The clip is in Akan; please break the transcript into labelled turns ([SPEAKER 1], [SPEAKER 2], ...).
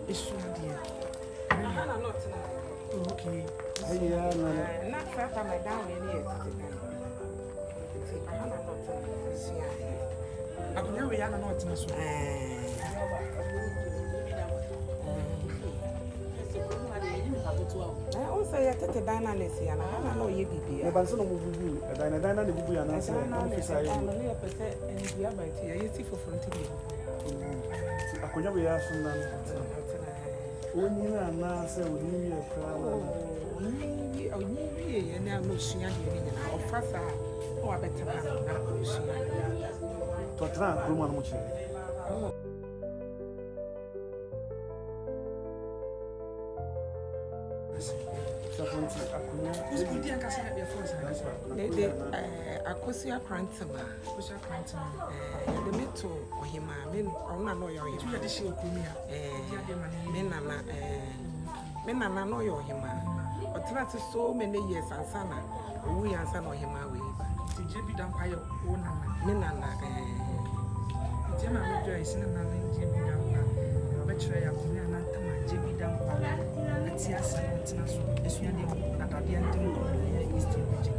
[SPEAKER 1] issue dear.
[SPEAKER 2] I'm not.
[SPEAKER 1] Okay.
[SPEAKER 3] Yeah,
[SPEAKER 2] Not first time I down in here. I'm not.
[SPEAKER 1] I know we are not in this one.
[SPEAKER 2] Also, I take a dynamic and I know you be.
[SPEAKER 3] The Banson will be a dynamic will be an answer.
[SPEAKER 2] I'm only a percent and if you are my tea, you see for frontier.
[SPEAKER 3] I could never ask from them. When you are now, say, would you be a crowd? You and I'm not seeing you or faster or better than to a trunk, Roman Much. Akosia Prantama, the metal or him, men or no lawyer, you had to show Kumia, men are no your him, but that's so many years and sana, we are son or him away. J.B.Danquah, Menana, Gemma Joyce, and J.B.Danquah, betray a Kumia, J.B.Danquah, let's yes, as you are at the end of East Region.